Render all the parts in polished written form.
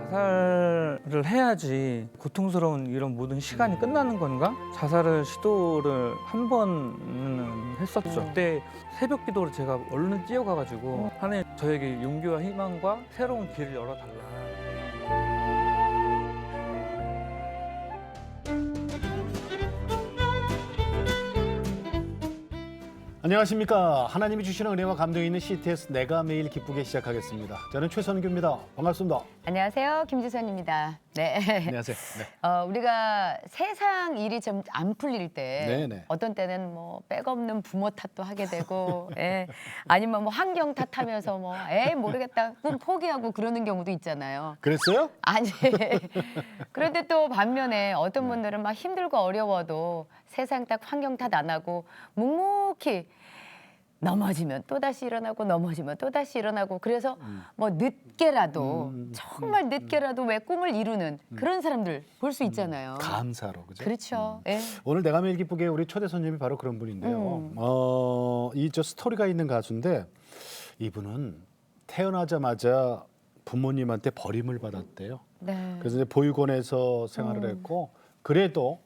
자살을 해야지 고통스러운 이런 모든 시간이 끝나는 건가? 자살을 시도를 한 번은 했었죠. 그때 새벽 기도를 제가 얼른 뛰어가가지고 하나님 저에게 용기와 희망과 새로운 길을 열어달라. 안녕하십니까. 하나님이 주시는 은혜와 감동이 있는 CTS 내가 매일 기쁘게 시작하겠습니다. 저는 최선규입니다. 반갑습니다. 안녕하세요. 김지선입니다. 네. 안녕하세요. 네. 우리가 세상 일이 좀 안 풀릴 때 네네. 어떤 때는 뭐 백없는 부모 탓도 하게 되고 예. 아니면 뭐 환경 탓하면서 뭐 에이 모르겠다 꿈 포기하고 그러는 경우도 있잖아요. 그랬어요? 아니 그런데 또 반면에 어떤 분들은 막 힘들고 어려워도 세상 딱 환경 탓 안 하고 묵묵히 넘어지면 또다시 일어나고 넘어지면 또다시 일어나고 그래서 뭐 늦게라도 정말 늦게라도 왜 꿈을 이루는 그런 사람들 볼 수 있잖아요. 감사로, 그죠? 그렇죠. 예. 오늘 내가 매일 기쁘게 우리 초대 손님이 바로 그런 분인데요. 이 저 스토리가 있는 가수인데 이분은 태어나자마자 부모님한테 버림을 받았대요. 네. 그래서 이제 보육원에서 생활을 했고 그래도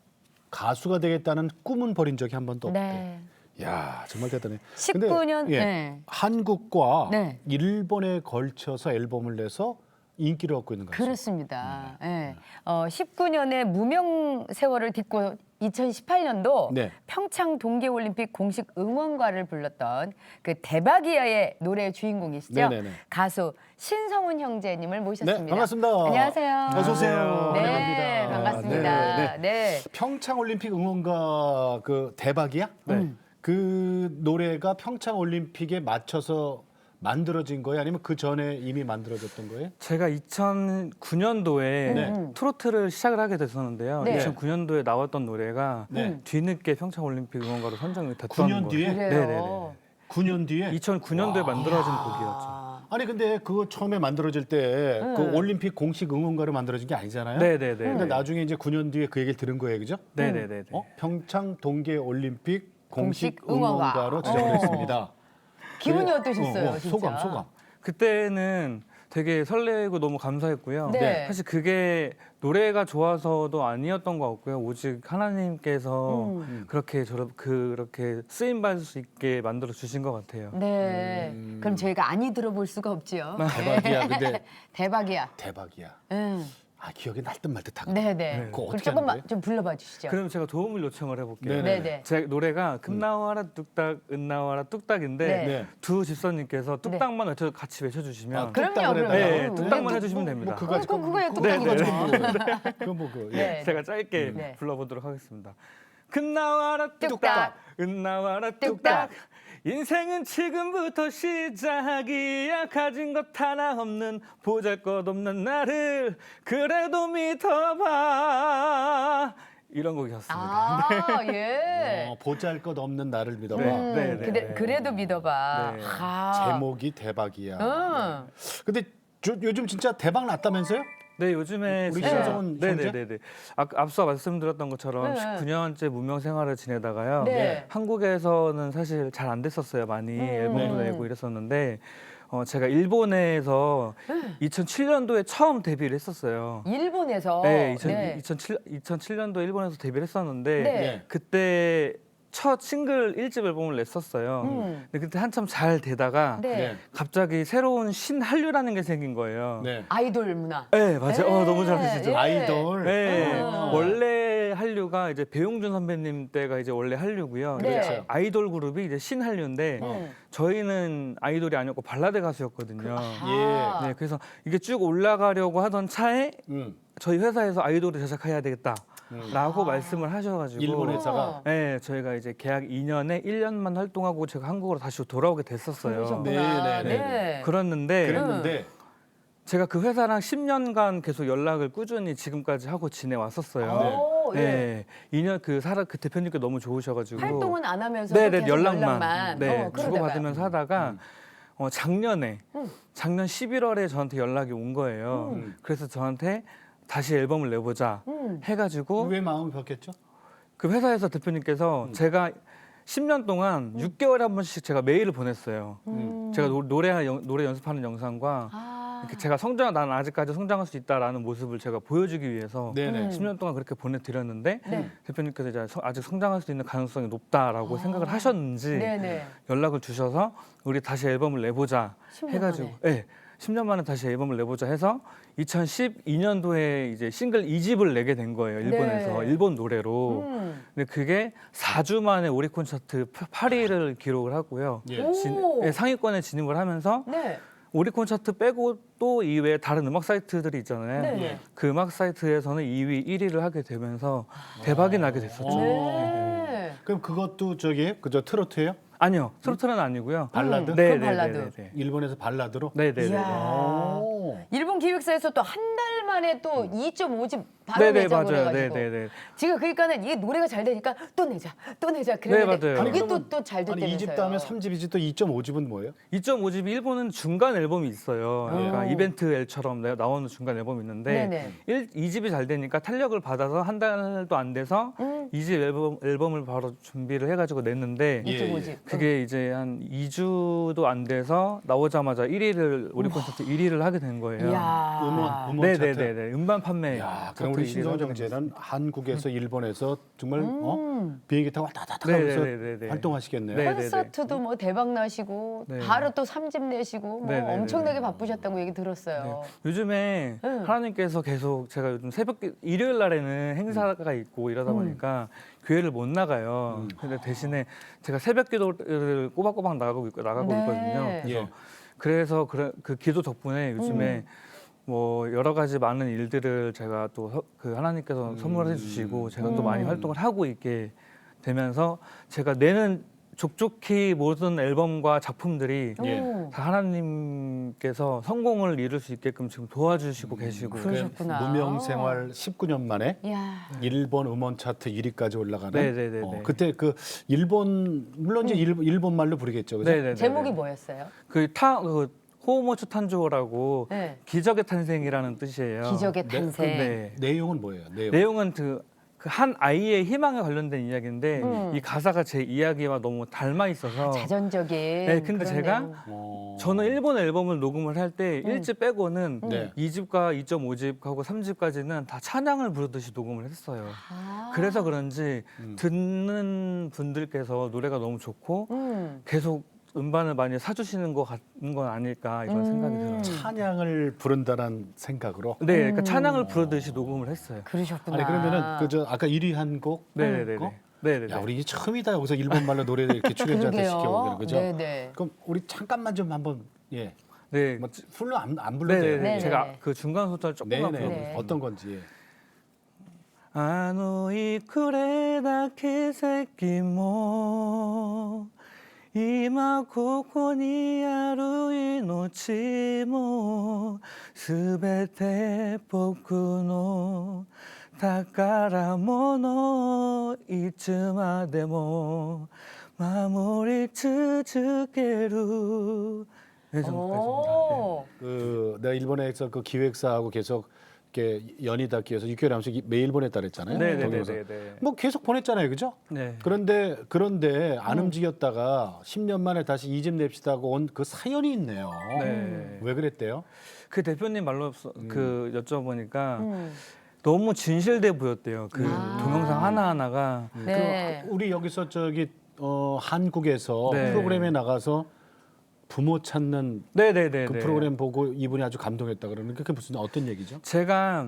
가수가 되겠다는 꿈은 버린 적이 한 번도 없대. 네. 야 정말 대단해. 19년 근데, 예, 네. 한국과 네. 일본에 걸쳐서 앨범을 내서 인기를 얻고 있는 가수. 그렇습니다. 예. 19년의 무명 세월을 딛고 2018년도 네. 평창 동계올림픽 공식 응원가를 불렀던 그 대박이야의 노래의 주인공이시죠. 네네네. 가수 신성훈 형제님을 모셨습니다. 네, 반갑습니다. 안녕하세요. 어서 오세요. 네, 환영합니다. 반갑습니다. 네, 네. 평창 올림픽 응원가 그 대박이야? 네. 그 노래가 평창 올림픽에 맞춰서 만들어진 거예요? 아니면 그 전에 이미 만들어졌던 거예요? 제가 2009년도에 네. 트로트를 시작을 하게 됐었는데요. 네. 2009년도에 나왔던 노래가 네. 뒤늦게 평창올림픽 응원가로 선정이 됐던 9년 거예요. 뒤에? 그래요. 네네네. 9년 뒤에? 2009년도에 만들어진 아. 곡이었죠. 아니 근데 그거 처음에 만들어질 때 그 올림픽 공식 응원가로 만들어진 게 아니잖아요. 네네네. 근데 나중에 이제 9년 뒤에 그 얘기를 들은 거예요, 그죠? 네네네. 평창 동계 올림픽 공식 공식 응원가. 응원가로 지정을 했습니다. 기분이 어떠셨어요, 진짜? 소감. 그때는 되게 설레고 너무 감사했고요. 네. 사실 그게 노래가 좋아서도 아니었던 것 같고요. 오직 하나님께서 그렇게 쓰임 받을 수 있게 만들어 주신 것 같아요. 네. 그럼 저희가 아니 들어볼 수가 없지요. 대박이야. 근데 대박이야. 대박이야. 응. 아 기억이 날 듯 말 듯하고. 네네. 그거 그럼 어떻게 조금만 하는데? 좀 불러봐 주시죠. 그럼 제가 도움을 요청을 해볼게요. 네네. 네네. 제 노래가 금 나와라 뚝딱, 은 나와라 뚝딱인데 네. 네. 두 집사님께서 뚝딱만 같이 외쳐주시면 아, 그럼요, 뚝딱을 그럼요. 네, 해봐요. 뚝딱만 해주시면 됩니다. 그거 그거예요, 그거 뚝딱이죠. 그거 뭐 그. 네. 예. 제가 짧게 네. 불러보도록 하겠습니다. 금 나와라 뚝딱. 뚝딱, 은 나와라 뚝딱. 뚝딱. 인생은 지금부터 시작이야. 가진 것 하나 없는 보잘것없는 나를 그래도 믿어봐. 이런 곡이었습니다. 아, 예. 보잘것없는 나를 믿어봐. 네. 그래도 믿어봐. 네. 아. 제목이 대박이야. 응. 근데 요즘 진짜 대박 났다면서요? 네, 요즘에 우리 제가- 신성훈 형제? 네네네. 앞서 말씀드렸던 것처럼 네. 19년째 무명 생활을 지내다가요. 네. 한국에서는 사실 잘 안 됐었어요. 많이 앨범도 네. 내고 이랬었는데 제가 일본에서 2007년도에 처음 데뷔를 했었어요. 일본에서. 네, 2007년도에 일본에서 데뷔를 했었는데 네. 그때 첫 싱글 1집 앨범을 냈었어요. 근데 그때 한참 잘 되다가 네. 네. 갑자기 새로운 신한류라는 게 생긴 거예요. 네. 아이돌 문화. 네, 맞아요. 너무 잘하시죠. 예. 아이돌. 네, 아. 원래 한류가 이제 배용준 선배님 때가 이제 원래 한류고요. 네. 이제 아이돌 그룹이 이제 신한류인데 저희는 아이돌이 아니었고 발라드 가수였거든요. 아. 네, 그래서 이게 쭉 올라가려고 하던 차에 저희 회사에서 아이돌을 제작해야 되겠다라고 말씀을 하셔가지고 일본 회사가. 네, 저희가 이제 계약 2년에 1년만 활동하고 제가 한국으로 다시 돌아오게 됐었어요. 그러셨구나. 네. 그랬는데 그랬는데 제가 그 회사랑 10년간 계속 연락을 꾸준히 지금까지 하고 지내왔었어요. 오, 예. 네, 2년 그 대표님께 너무 좋으셔가지고 활동은 안 하면서 네네 계속 연락만 네, 그러다가. 주고받으면서 하다가 작년 11월에 저한테 연락이 온 거예요. 그래서 저한테 다시 앨범을 내보자 해가지고 왜 마음이 바뀌었죠? 그 회사에서 대표님께서 제가 10년 동안 6개월에 한 번씩 제가 메일을 보냈어요. 제가 노래 연습하는 영상과 이렇게 제가 나는 아직까지 성장할 수 있다라는 모습을 제가 보여주기 위해서 네네. 10년 동안 그렇게 보내드렸는데 네. 대표님께서 이제 아직 성장할 수 있는 가능성이 높다라고 생각을 하셨는지 네네. 연락을 주셔서 우리 다시 앨범을 내보자 10년 해가지고 만에. 네, 10년 만에 다시 앨범을 내보자 해서 2012년도에 이제 싱글 2집을 내게 된 거예요. 일본에서 네. 일본 노래로. 근데 그게 4주 만에 오리콘 차트 8위를 기록을 하고요. 예. 오. 상위권에 진입을 하면서 네. 오리콘 차트 빼고 또 이외에 다른 음악 사이트들이 있잖아요. 네네. 그 음악 사이트에서는 2위, 1위를 하게 되면서 대박이 나게 됐었죠. 네. 그럼 그것도 저기 그저 트로트예요? 아니요, 트로트는 아니고요. 발라드? 네, 그건 네, 발라드. 네, 네, 일본에서 발라드로? 네, 네, 네. 이야. 오. 일본 기획사에서 또 한 달 만에 또 2.5집 바로 네, 네, 내자고 맞아요. 네, 그래가지고 네, 네. 지금 그러니까는 이게 노래가 잘 되니까 또 내자 네, 그랬는데 맞아요. 그게 그러면 또 잘 아니 됐다면서요. 2집 다음에 3집이지 또 2.5집은 뭐예요? 2.5집 일본은 중간 앨범이 있어요. 그러니까 오. 이벤트 L처럼 나오는 중간 앨범이 있는데 네네. 2집이 잘 되니까 탄력을 받아서 한 달도 안 돼서 2집 앨범을 바로 준비를 해가지고 냈는데 예, 2.5집. 그게 이제 한 2주도 안 돼서 나오자마자 1위를 오리콘 차트 1위를 하게 된 거예요. 이야. 음원 차트. 네네네네. 음반 판매. 야, 그럼 차트 우리 1위를 신성 하게 정제는 한국에서 일본에서 정말 비행기 타고 왔다 갔다 네, 하면서 네, 네, 네. 활동하시겠네요. 네. 콘서트도 뭐 대박 나시고 네. 바로 또 3집 내시고 뭐 네, 네, 네, 엄청나게 네. 바쁘셨다고 얘기 들었어요. 요즘에 응. 하나님께서 계속 제가 요즘 일요일 날에는 행사가 있고 이러다 보니까 교회를 못 나가요. 근데 대신에 제가 새벽 기도를 꼬박꼬박 나가고 네. 있거든요. 예. 그래서 그 기도 덕분에 요즘에 뭐 여러 가지 많은 일들을 제가 또 그 하나님께서 선물해 주시고 제가 또 많이 활동을 하고 있게 되면서 제가 내는 족족히 모든 앨범과 작품들이 예. 오. 다 하나님께서 성공을 이룰 수 있게끔 지금 도와주시고 계시고 그러셨구나. 무명 생활 19년 만에 이야. 일본 음원 차트 1위까지 올라가는. 네네네네. 그때 그 일본 물론 이제 일본 말로 부르겠죠. 그죠? 네네네. 제목이 뭐였어요? 그 호모츠 탄조라고 네. 기적의 탄생이라는 뜻이에요. 기적의 네, 탄생. 네. 내용은 뭐예요? 내용은 그 한 아이의 희망에 관련된 이야기인데 이 가사가 제 이야기와 너무 닮아 있어서 자전적인. 네, 근데 그런 제가 내용. 저는 일본 앨범을 녹음을 할 때 1집 빼고는 네. 2집과 2.5집하고 3집까지는 다 찬양을 부르듯이 녹음을 했어요. 아. 그래서 그런지 듣는 분들께서 노래가 너무 좋고 계속 음반을 많이 사주시는 것 같은 건 아닐까 이런 생각이 들어요. 찬양을 부른다는 생각으로. 네, 그러니까 찬양을 부르듯이 녹음을 했어요. 그러셨구나. 아니 그러면은 그저 아까 1위 한 곡. 네네네. 거? 네네네. 야 우리 이게 처음이다 여기서 일본 말로 노래를 이렇게 출연자한테 그러게요. 시켜보는 거죠. 네네. 그럼 우리 잠깐만 좀 한번 예. 네. 뭐 풀로 안 불러도 네네네. 돼요. 네네. 제가 그 중간 소절 조금만 네네. 불러볼게요. 네. 어떤 건지. 예. あのいくれだけ席も今ここにある命もすべて僕の宝物いつまでも守り続ける네, 정도까지입니다. 오. 그 내가 일본에서 그 기획사하고 계속 이렇게 연이 닿기 위해서 6개월 하면서 매일 보냈다 그랬잖아요. 동영상. 네네네네. 뭐 계속 보냈잖아요, 그죠? 네. 그런데 안 움직였다가 10년 만에 다시 2집 냅시다 하고 온 그 사연이 있네요. 네. 왜 그랬대요? 그 대표님 말로 그 여쭤보니까 음. 너무 진실돼 보였대요. 그 동영상 하나하나가. 네. 우리 여기서 저기 한국에서 네. 프로그램에 나가서 부모 찾는 네네네. 그 프로그램 보고 이분이 아주 감동했다 그러는 그게 무슨 어떤 얘기죠? 제가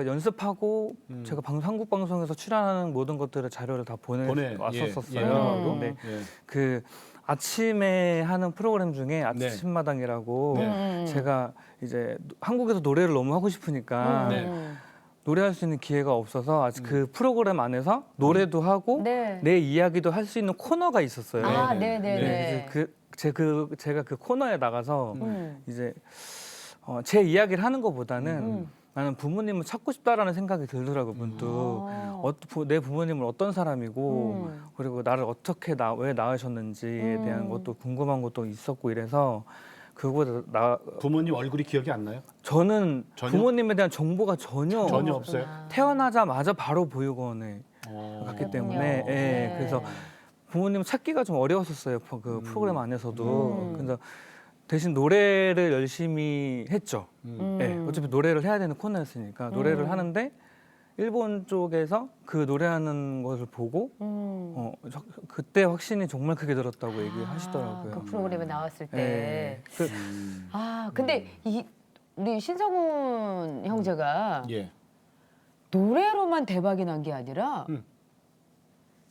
연습하고 제가 한국 방송에서 출연하는 모든 것들을 자료를 다 보내왔었어요. 예. 근데 그 아침에 하는 프로그램 중에 네. 아침마당이라고 네. 제가 이제 한국에서 노래를 너무 하고 싶으니까 네. 노래할 수 있는 기회가 없어서 아직 그 프로그램 안에서 노래도 하고 네. 내 이야기도 할 수 있는 코너가 있었어요. 아, 네. 네네네. 제가 그 코너에 나가서 음. 이제 제 이야기를 하는 것보다는 나는 부모님을 찾고 싶다라는 생각이 들더라고요. 문득 내 부모님은 어떤 사람이고 그리고 나를 어떻게 왜 낳으셨는지에 대한 것도 궁금한 것도 있었고 이래서 그거보다 부모님 얼굴이 기억이 안 나요? 저는 전혀? 부모님에 대한 정보가 전혀 없어요. 태어나자마자 바로 보육원에 갔기 때문에 예, 그래서 부모님 찾기가 좀 어려웠었어요. 그 프로그램 안에서도. 그래서 대신 노래를 열심히 했죠. 네, 어차피 노래를 해야 되는 코너였으니까 노래를 하는데 일본 쪽에서 그 노래하는 것을 보고 그때 확신이 정말 크게 들었다고 얘기하시더라고요. 그 프로그램에 나왔을 때. 네. 근데 우리 신성훈 형제가 예. 노래로만 대박이 난 게 아니라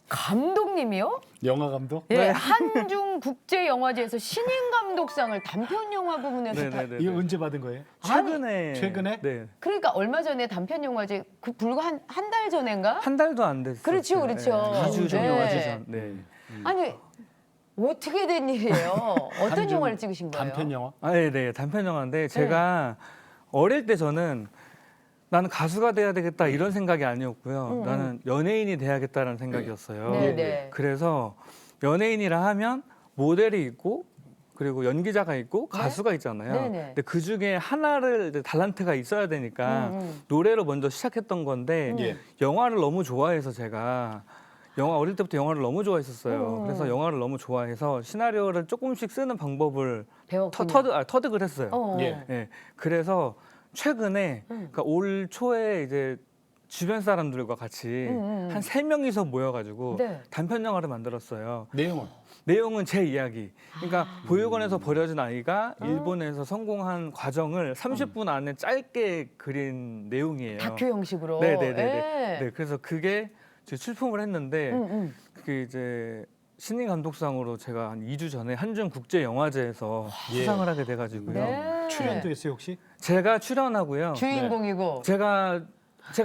감독님이요? 영화 감독? 예, 한중 국제 영화제에서 신인 감독상을 단편 영화 부분에서 네네네. 이거 언제 받은 거예요? 최근에 최근에? 네. 그러니까 얼마 전에 단편 영화제 그 불과 한 달 전인가? 한 달도 안 됐어요. 그렇죠, 그렇죠. 2주 전, 네. 영화제 전. 네. 아니 어떻게 된 일이에요? 어떤 한중 영화를 찍으신 거예요? 단편 영화? 네, 단편 영화인데 제가 어릴 때 저는 나는 가수가 돼야 되겠다 이런 생각이 아니었고요. 나는 연예인이 돼야겠다는 생각이었어요. 네, 네. 그래서 연예인이라 하면 모델이 있고 그리고 연기자가 있고 가수가 있잖아요. 네, 네. 근데 그 중에 하나를 이제 달란트가 있어야 되니까 노래로 먼저 시작했던 건데 예. 영화를 너무 좋아해서 제가 어릴 때부터 영화를 너무 좋아했었어요. 그래서 영화를 너무 좋아해서 시나리오를 조금씩 쓰는 방법을 배웠군요. 터득을 했어요. 예. 예. 그래서 최근에 그러니까 올 초에 이제 주변 사람들과 같이 한 3명이서 모여가지고 네. 단편 영화를 만들었어요. 내용은? 내용은 제 이야기. 그러니까 보육원에서 버려진 아이가 일본에서 성공한 과정을 30분 안에 짧게 그린 내용이에요. 다큐 형식으로. 네네네. 예. 네, 그래서 그게 이제 출품을 했는데 그게 이제 신인 감독상으로 제가 한 2주 전에 한중 국제 영화제에서 예. 수상을 하게 돼가지고요. 네. 출연도 했어요 혹시? 제가 출연하고요. 주인공이고. 제가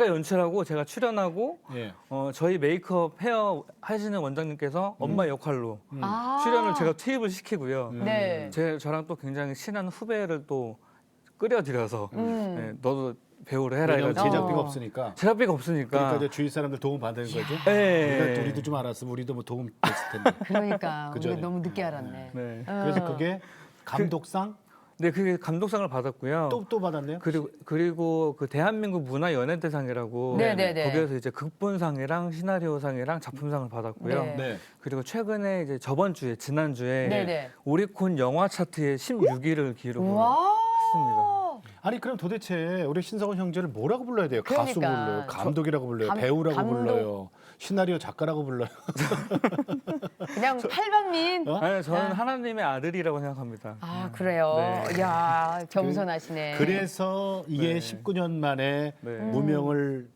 연출하고 제가 출연하고 예. 저희 메이크업 헤어 하시는 원장님께서 엄마 역할로 아. 출연을 제가 투입을 시키고요. 네. 저랑 또 굉장히 친한 후배를 또 끌어들여서 네, 너도 배우를 해라 왜냐면 해가지고 제작비가 없으니까. 제작비가 없으니까 그러니까 이제 주위 사람들 도움 받는 거죠. 네. 그러니까 우리도 좀 알았으면 우리도 뭐 도움 됐을 텐데. 그러니까 그죠? 우리가 너무 늦게 알았네. 네. 그래서 그게 감독상 네, 그게 감독상을 받았고요. 또 받았네요. 그리고 그 대한민국 문화연예대상이라고 네네네. 거기에서 이제 극본상이랑 시나리오상이랑 작품상을 받았고요. 네. 네. 그리고 최근에 이제 지난주에 네네. 오리콘 영화 차트에 16위를 기록을 했습니다. 와. 아니 그럼 도대체 우리 신성훈 형제를 뭐라고 불러야 돼요? 가수 그러니까. 불러요, 감독이라고 불러요, 감- 배우라고 감독. 불러요, 시나리오 작가라고 불러요. 그냥 팔방민. 아니, 저는 하나님의 아들이라고 생각합니다. 아 그래요. 네. 야 겸손하시네. 그래서 이게 네. 19년 만에 네. 무명을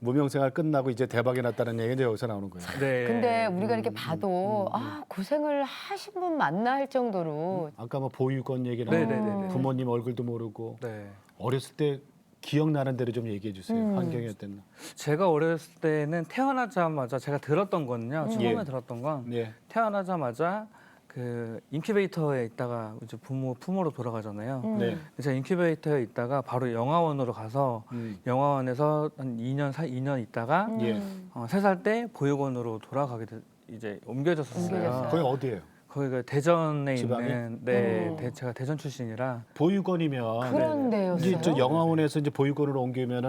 무명 생활 끝나고 이제 대박이 났다는 얘기가 이제 여기서 나오는 거예요. 네. 근데 우리가 이렇게 봐도 고생을 하신 분 맞나 할 정도로 아까 뭐 보육원 얘기 네, 네, 나오고 네, 네. 부모님 얼굴도 모르고 네. 어렸을 때 기억나는 대로 좀 얘기해 주세요. 환경이 어땠나? 제가 어렸을 때는 태어나자마자 제가 들었던 거는요. 처음에 예. 들었던 건 네. 태어나자마자 그 인큐베이터에 있다가 이제 부모 품으로 돌아가잖아요. 네. 제가 인큐베이터에 있다가 바로 영화원으로 가서 영화원에서 한 2년 있다가 예. 3살 때 보육원으로 돌아가게 이제 옮겨졌었어요. 옮겨졌어요. 거기 어디예요? 거기가 대전에 지방이? 있는 제가 대전 출신이라 보육원이면 그런 이제 데였어요. 저 영화원에서 이제 보육원으로 옮기면은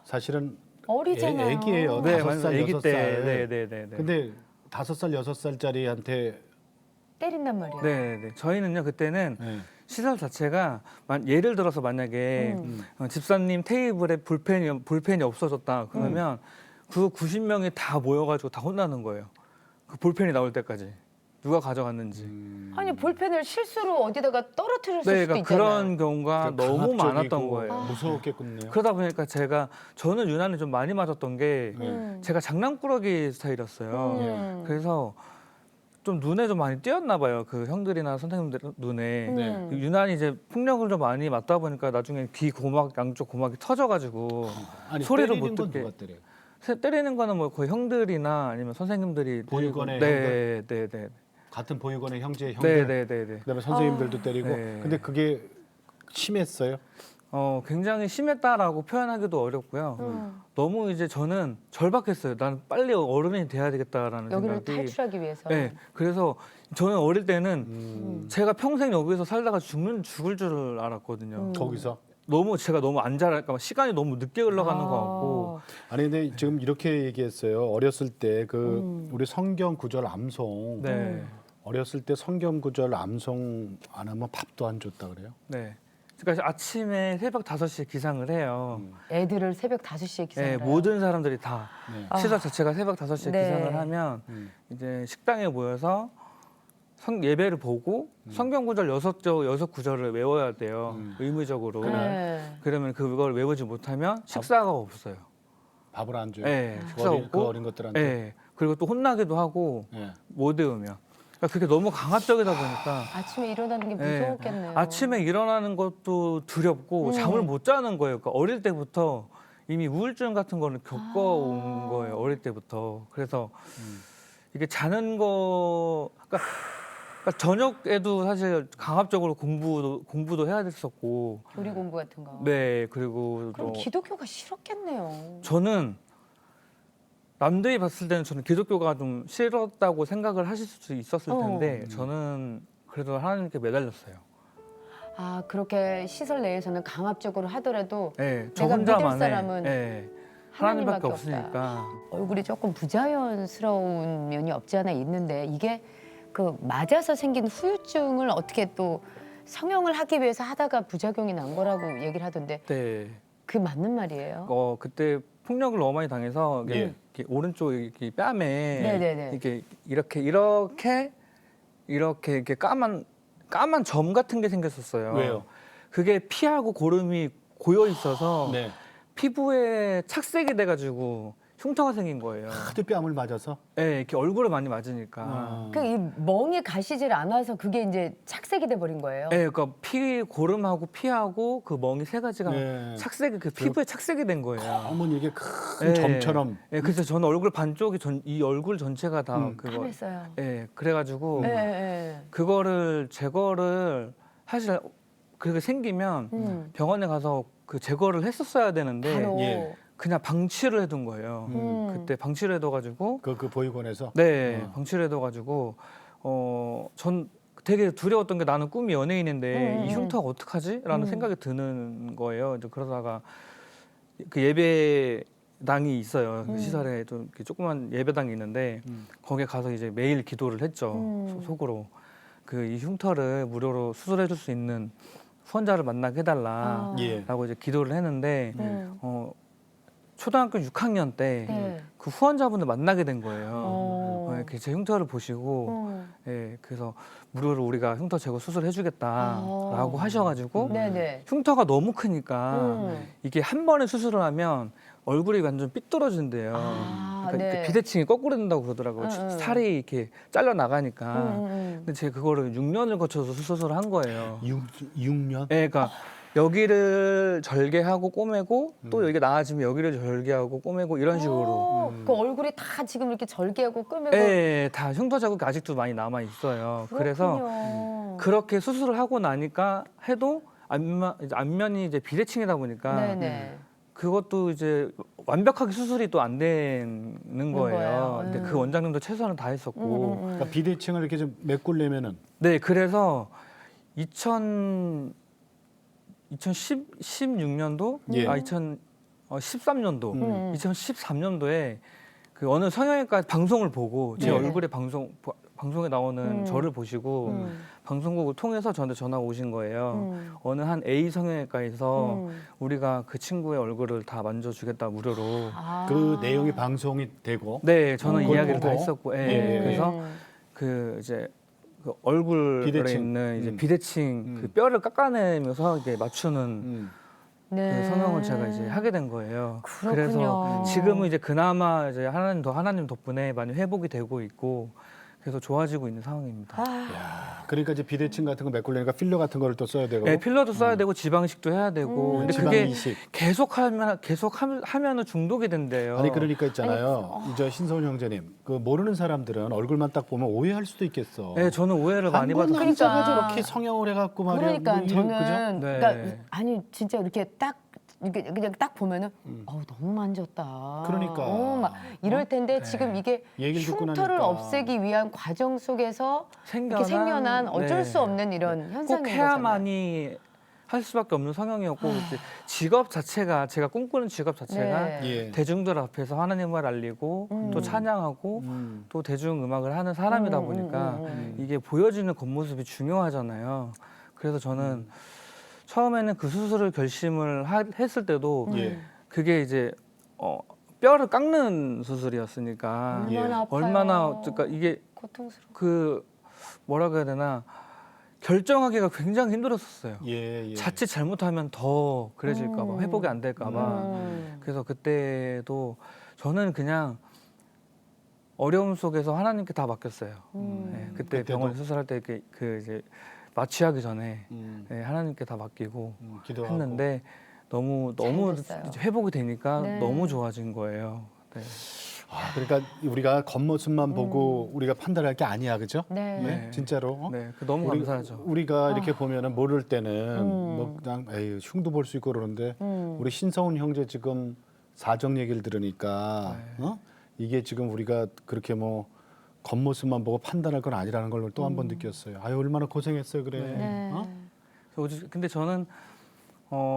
사실은 어리잖아요. 애기예요. 네, 5살, 아기 6살. 때, 네. 근데 5살, 6살짜리한테 때린단 말이에요. 네. 저희는요 그때는 네. 시설 자체가 예를 들어서 만약에 집사님 테이블에 볼펜이 없어졌다 그러면 그 90명이 다 모여가지고 다 혼나는 거예요. 그 볼펜이 나올 때까지 누가 가져갔는지. 아니 볼펜을 실수로 어디다가 떨어뜨릴 수도 네, 그러니까 있잖아요. 그런 경우가 너무 많았던 거예요. 무서웠겠군요. 그러다 보니까 저는 유난히 좀 많이 맞았던 게 제가 장난꾸러기 스타일이었어요. 그래서 좀 눈에 좀 많이 띄었나 봐요. 그 형들이나 선생님들 눈에. 네. 유난히 이제 폭력을 좀 많이 맞다 보니까 나중에 귀 고막 양쪽 고막이 터져가지고 아니, 소리를 때리는 못 건 듣게. 누가 때려요? 때리는 거는 뭐 거의 형들이나 아니면 선생님들이 보육원의 네. 같은 보육원의 형제, 형들, 네. 그다음에 선생님들도 때리고. 네. 근데 그게 심했어요? 굉장히 심했다라고 표현하기도 어렵고요. 너무 이제 저는 절박했어요. 난 빨리 어른이 돼야 되겠다라는 여기를 생각이. 탈출하기 위해서. 네, 그래서 저는 어릴 때는 제가 평생 여기서 살다가 죽을 줄 알았거든요. 거기서? 제가 너무 안 자랄까 봐 시간이 너무 늦게 흘러가는 것 같고. 아니 근데 지금 이렇게 얘기했어요. 어렸을 때 그 우리 성경 구절 암송 네. 어렸을 때 성경 구절 암송 안 하면 밥도 안 줬다 그래요? 네. 그러니까 아침에 새벽 5시에 기상을 해요. 애들을 새벽 5시에 기상을 네, 해요. 모든 사람들이 다 네. 시설 자체가 새벽 5시에 네. 기상을 하면 이제 식당에 모여서 예배를 보고 성경 구절 6구절을 외워야 돼요. 의무적으로. 네. 그러면 그걸 외우지 못하면 식사가 없어요. 밥을 안 줘요. 네, 그 식사 어린, 그 없고. 어린 것들한테. 네. 그리고 또 혼나기도 하고 네. 못 외우면. 그러니까 그게 너무 강압적이다 보니까 아침에 일어나는 게 네. 무서웠겠네요. 아침에 일어나는 것도 두렵고 잠을 못 자는 거예요. 그러니까 어릴 때부터 이미 우울증 같은 거를 겪어온 거예요. 어릴 때부터. 그래서 이게 자는 거 그러니까 저녁에도 사실 강압적으로 공부도 해야 됐었고. 조리 공부 같은 거. 네. 그리고 그럼 또 기독교가 싫었겠네요. 저는 남들이 봤을 때는 저는 기독교가 좀 싫었다고 생각을 하실 수 있었을 텐데 저는 그래도 하나님께 매달렸어요. 아 그렇게 시설 내에서는 강압적으로 하더라도 네, 저 내가 믿을 혼자만의 사람은 네, 하나님밖에 하나님밖에 없으니까. 얼굴이 조금 부자연스러운 면이 없지 않아 있는데 이게 그 맞아서 생긴 후유증을 어떻게 또 성형을 하기 위해서 하다가 부작용이 난 거라고 얘기를 하던데 네. 그게 맞는 말이에요? 그때 폭력을 너무 많이 당해서 이게 예. 이렇게 오른쪽 이렇게 뺨에 네네네. 이렇게 까만 점 같은 게 생겼었어요. 왜요? 그게 피하고 고름이 고여 있어서 네. 피부에 착색이 돼가지고 흉터가 생긴 거예요. 하도 뺨을 맞아서. 네, 이렇게 얼굴을 많이 맞으니까. 그 이 멍이 가시질 않아서 그게 이제 착색이 돼 버린 거예요. 네, 그러니까 고름하고 피하고 그 멍이 세 가지가 네. 착색이 그 피부에 착색이 된 거예요. 어머니 이게 큰 네. 점처럼. 네, 그래서 저는 얼굴 반쪽이 이 얼굴 전체가 다 그거. 까맸어요. 네, 그래가지고 네, 네. 그거를 제거를 사실 그렇게 생기면 병원에 가서 그 제거를 했었어야 되는데 바로. 예. 그냥 방치를 해둔 거예요. 그때 방치를 해둬가지고 그 보육원에서. 네, 방치를 해둬가지고 전 되게 두려웠던 게 나는 꿈이 연예인인데 이 흉터가 어떡하지?라는 생각이 드는 거예요. 이제 그러다가 그 예배당이 있어요. 그 시설에 좀 이렇게 조그만 예배당이 있는데 거기에 가서 이제 매일 기도를 했죠. 속으로 그 이 흉터를 무료로 수술해줄 수 있는 후원자를 만나게 해달라라고 예. 이제 기도를 했는데 초등학교 6학년 때 네. 그 후원자분을 만나게 된 거예요. 이렇게 제 흉터를 보시고, 예, 그래서 무료로 우리가 흉터 제거 수술해주겠다라고 하셔가지고 네네. 흉터가 너무 크니까 이게 한 번에 수술을 하면 얼굴이 완전 삐뚤어진대요. 그러니까 네. 이렇게 비대칭이 거꾸로 된다고 그러더라고요. 살이 이렇게 잘려 나가니까. 근데 제가 그거를 6년을 거쳐서 수술을 한 거예요. 6년? 네, 그러니까 여기를 절개하고 꼬매고 또 여기가 나아지면 여기를 절개하고 꼬매고 이런 식으로. 그 얼굴이 다 지금 이렇게 절개하고 끄매고. 네, 다 흉터 자국이 아직도 많이 남아 있어요. 그래서 그렇군요. 그렇게 수술을 하고 나니까 해도 안면이 이제 비대칭이다 보니까 네네. 그것도 이제 완벽하게 수술이 또 안 되는 거예요. 거예요. 근데 그 원장님도 최선을 다했었고. 그러니까 비대칭을 이렇게 좀 메꾸려면은. 네, 그래서 2016년도, 예. 2013년도, 2013년도에 그 어느 성형외과 방송을 보고 제 네. 얼굴에 방송에 나오는 저를 보시고 방송국을 통해서 저한테 전화가 오신 거예요. 어느 한 A 성형외과에서 우리가 그 친구의 얼굴을 다 만져주겠다 무료로. 그 내용이 방송이 되고. 네, 저는 그걸 이야기를 다 보고? 했었고, 예. 예. 그래서 그 이제 그 얼굴에 비대칭. 있는 이제 비대칭 그 뼈를 깎아내면서 이제 맞추는 네. 그 성형을 제가 이제 하게 된 거예요. 그렇군요. 그래서 지금은 이제 그나마 이제 하나님 덕분에 많이 회복이 되고 있고 그래서 좋아지고 있는 상황입니다. 그러니까 이제 비대칭 같은 거 메꾸려니까 필러 같은 거를 또 써야 되고. 네, 필러도 써야 되고 지방식도 해야 되고 근데 지방 그게 이식. 계속 하면은 중독이 된대요. 아니 그러니까 있잖아요. 이제 신서훈 형제님, 그 모르는 사람들은 얼굴만 딱 보면 오해할 수도 있겠어. 네, 저는 오해를 많이 한국 받았어요. 남자가 그러니까. 저렇게 성형을 해갖고 말이야. 그러니까 뭐 저는 그죠? 네. 그러니까 아니 진짜 이렇게 딱 이렇게 그냥 딱 보면은 너무 만졌다. 그러니까. 막 이럴 텐데 지금 이게 얘기를 듣고 흉터를 나니까. 없애기 위한 과정 속에서 이렇게 생겨난 어쩔 네. 수 없는 이런 현상인 꼭 거잖아요. 해야만이 할 수밖에 없는 성향이었고 이제 직업 자체가 제가 꿈꾸는 직업 자체가 네. 예. 대중들 앞에서 하나님을 알리고 또 찬양하고 또 대중 음악을 하는 사람이다 보니까 이게 보여지는 겉모습이 중요하잖아요. 그래서 저는 처음에는 그 수술을 결심을 했을 때도 예. 그게 이제 뼈를 깎는 수술이었으니까 얼마나 아파요. 얼마나 그러니까 이게 고통스러워. 그 뭐라고 해야 되나 결정하기가 굉장히 힘들었었어요. 예. 자칫 잘못하면 더 그래질까봐 회복이 안 될까봐. 그래서 그때도 저는 그냥 어려움 속에서 하나님께 다 맡겼어요. 네, 그때 그때도? 병원 수술할 때 그 이제 마취하기 전에 음. 네, 하나님께 다 맡기고 기도하고. 했는데 너무 됐어요. 회복이 되니까 네. 너무 좋아진 거예요. 네. 아, 그러니까 우리가 겉모습만 보고 우리가 판단할 게 아니야, 그죠? 네. 네. 진짜로. 어? 네, 너무 감사하죠. 우리가 이렇게 보면은 모를 때는 뭐 그냥 에이, 흉도 볼 수 있고 그러는데 우리 신성훈 형제 지금 사정 얘기를 들으니까 어? 이게 지금 우리가 그렇게 뭐 겉모습만 보고 판단할 건 아니라는 걸 또 한 번 느꼈어요. 아유 얼마나 고생했어요, 그래. 네. 어? 근데 저는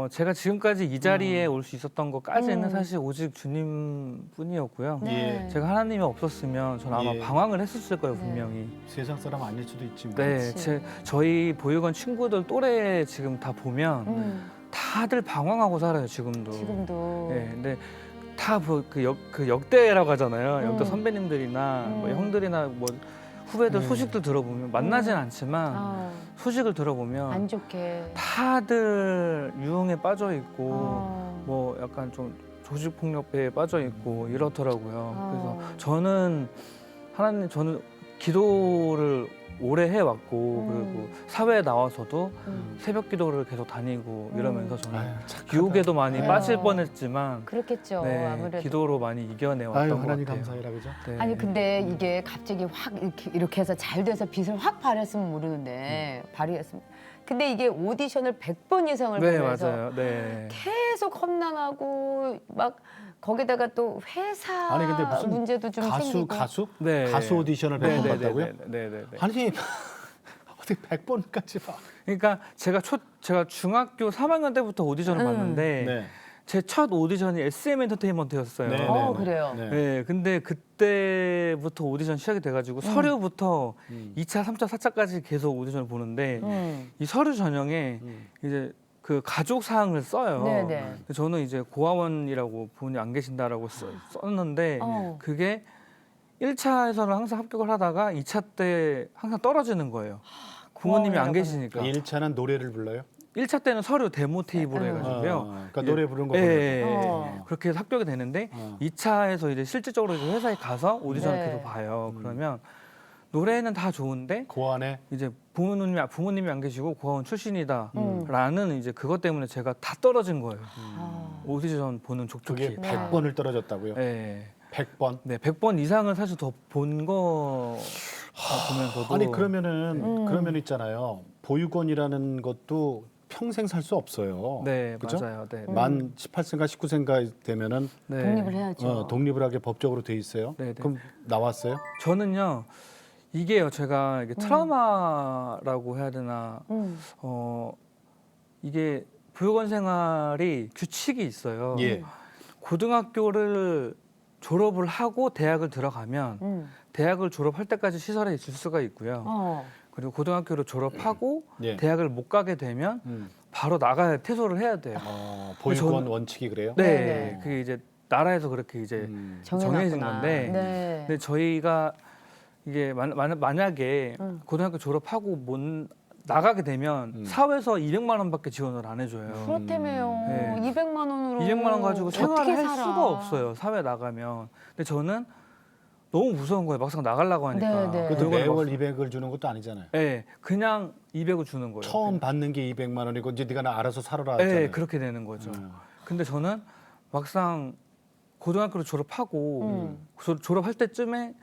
제가 지금까지 이 자리에 올 수 있었던 것까지는 사실 오직 주님뿐이었고요. 네. 제가 하나님이 없었으면 저는 아마 예. 방황을 했었을 거예요, 분명히. 세상 사람 아닐 수도 있지. 뭐. 네, 그치. 저희 보육원 친구들 또래 지금 다 보면 다들 방황하고 살아요, 지금도. 지금도. 네, 근데 다 그 역대라고 하잖아요. 역대 음. 선배님들이나 뭐 형들이나 뭐 후배들 소식들 들어보면 만나진 않지만 아, 소식을 들어보면 안 좋게. 다들 유흥에 빠져 있고 아. 뭐 약간 좀 조직 폭력배에 빠져 있고 이렇더라고요. 아. 그래서 저는 기도를 오래 해왔고 그리고 사회에 나와서도 새벽 기도를 계속 다니고 이러면서 저는 아유, 착하다. 유혹에도 많이 아유. 빠질 뻔했지만 그렇겠죠. 네, 아무래도. 기도로 많이 이겨내왔던 아유 것 하나님 같아요. 감사해라, 그죠? 네. 아니 근데 이게 갑자기 확 이렇게 해서 잘 돼서 빛을 확 발했으면 모르는데 발휘했으면. 근데 이게 오디션을 100번 이상을 네, 보면서 맞아요. 네. 계속 험난하고 막 거기다가 또 회사 아니 근데 무슨 문제도 좀 생기고. 가수 네. 가수 오디션을 네, 100번 네, 봤다고요? 네, 네, 네, 네. 아니 어떻게 100번까지 봐? 그러니까 제가 중학교 3학년 때부터 오디션을 봤는데 네. 제 첫 오디션이 SM 엔터테인먼트였어요. 네, 어 네, 그래요. 네. 네, 근데 그때부터 오디션 시작이 돼가지고 서류부터 2차, 3차, 4차까지 계속 오디션을 보는데 이 서류 전형에 이제 그 가족 사항을 써요. 네네. 근데 저는 이제 고아원이라고 부모님 안 계신다라고 썼는데 어. 그게 1차에서는 항상 합격을 하다가 2차 때 항상 떨어지는 거예요. 부모님이 안 고아원이라고 계시니까. 1차는 노래를 불러요? 1차 때는 서류 데모 테이프로 해가지고요. 그러니까 노래 부르는 거 예, 보내요. 예, 예. 어. 그렇게 해서 합격이 되는데 어. 2차에서 이제 실질적으로 이제 회사에 가서 오디션을 네. 계속 봐요. 그러면 노래는 다 좋은데 고안에 이제 부모님이 안 계시고 고아원 출신이다라는 이제 그것 때문에 제가 다 떨어진 거예요. 아. 오디션 보는 족족히. 그게 네. 100번을 떨어졌다고요? 예. 100번? 네, 100번 이상은 사실 더 본 거 보면서도 아니 그러면 있잖아요. 보육원이라는 것도 평생 살 수 없어요. 네, 그죠? 맞아요. 네. 만 18세인가 19세인가 되면은 네. 독립을 해야죠. 독립을 하게 법적으로 돼 있어요. 네, 네. 그럼 나왔어요? 저는요. 이게요. 제가 이게 트라우마라고 해야 되나 이게 보육원 생활이 규칙이 있어요. 예. 고등학교를 졸업을 하고 대학을 들어가면 대학을 졸업할 때까지 시설에 있을 수가 있고요. 어. 그리고 고등학교를 졸업하고 예. 대학을 못 가게 되면 음. 바로 나가야 퇴소를 해야 돼요. 보육원 저는- 원칙이 그래요? 네, 네네. 그게 이제 나라에서 그렇게 이제 정해진 정해놨구나. 건데. 네. 근데 저희가 이게 만약에 고등학교 졸업하고 못 나가게 되면 사회에서 200만 원밖에 지원을 안 해줘요. 그렇다며요. 네. 200만 원으로 200만 원 가지고 어떻게 생활을 할 살아? 수가 없어요. 사회 나가면. 근데 저는 너무 무서운 거예요. 막상 나가려고 하니까. 네, 네. 그것도 그걸 매월 막- 200을 주는 것도 아니잖아요. 네, 그냥 200을 주는 거예요. 처음 받는 게 200만 원이고 이제 네가 알아서 살아라 네, 했잖아요. 그렇게 되는 거죠. 음. 근데 저는 막상 고등학교를 졸업하고 졸업할 때쯤에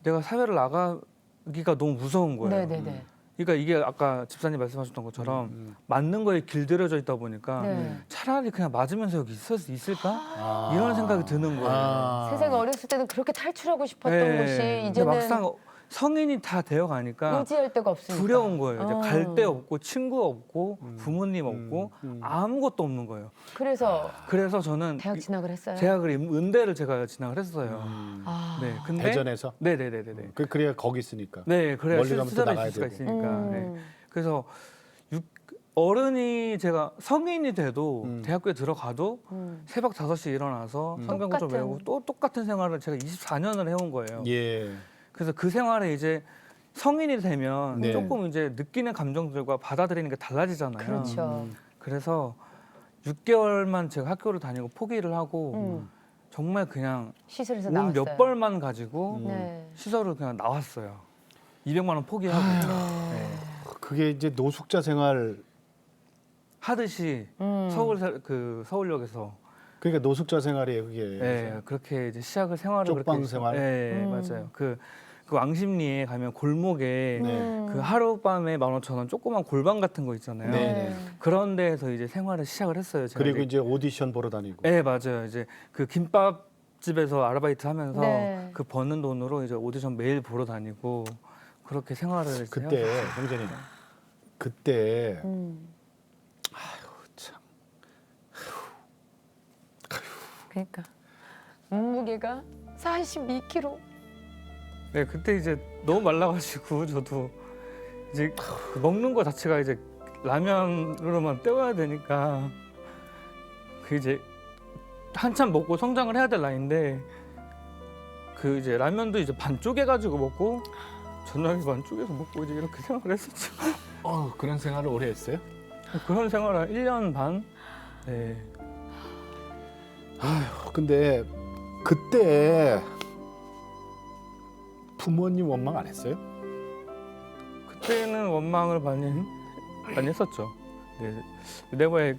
내가 사회를 나가기가 너무 무서운 거예요. 네네네. 그러니까 이게 아까 집사님 말씀하셨던 것처럼 맞는 거에 길들여져 있다 보니까 네. 차라리 그냥 맞으면서 여기 있을까? 아. 이런 생각이 드는 거예요. 아. 세상에 어렸을 때는 그렇게 탈출하고 싶었던 네. 곳이 근데 이제는 막상 성인이 다 되어 가니까 의지할 데가 없으니까. 두려운 거예요. 이제 갈 데 없고 친구 없고 부모님 없고 음. 아무것도 없는 거예요. 그래서 저는 대학 진학을 했어요. 대학을 은대를 제가 진학을 했어요. 아. 네, 근데 대전에서 네네네네. 그래야 거기 있으니까. 네, 그래야 멀리 가면 또 시설에 나가야 있을 수가 되고. 있으니까. 네. 그래서 어른이 제가 성인이 돼도 대학교에 들어가도 새벽 5시에 일어나서 성경을 좀 똑같은. 외우고 또 똑같은 생활을 제가 24년을 해온 거예요. 예. 그래서 그 생활에 이제 성인이 되면 네. 조금 이제 느끼는 감정들과 받아들이는 게 달라지잖아요. 그렇죠. 그래서 6개월만 제가 학교를 다니고 포기를 하고 정말 그냥 시설에서 돈 나왔어요. 몇 벌만 가지고 네. 시설을 그냥 나왔어요. 200만 원 포기하고 네. 그게 이제 노숙자 생활. 하듯이 서울역에서 그러니까 노숙자 생활이에요, 그게. 네, 그렇게 이제 생활을 쪽방 그렇게 생활? 네, 맞아요. 그 왕십리에 가면 골목에 네. 그 하룻밤에 15,000원 조그만 골방 같은 거 있잖아요. 네. 그런 데에서 이제 생활을 시작을 했어요. 제가 그리고 이제 오디션 보러 다니고. 네, 맞아요. 이제 그 김밥집에서 아르바이트 하면서 네. 그 버는 돈으로 이제 오디션 매일 보러 다니고 그렇게 생활을 이제 그때 해왔어요. 형제님, 그때 참. 그러니까 몸무게가 42kg. 네, 그때 이제 너무 말라가지고 저도 이제 먹는 거 자체가 이제 라면으로만 때워야 되니까 그 이제 한참 먹고 성장을 해야 될 나이인데 그 이제 라면도 이제 반 쪼개가지고 먹고 저녁에 반 쪼개서 먹고 이제 이렇게 생활을 했었죠. 그런 생활을 오래 했어요? 그런 생활을 1년 반. 네. 근데 그때 부모님 원망 안 했어요? 그때는 원망을 많이 했었죠. 네. 내가 왜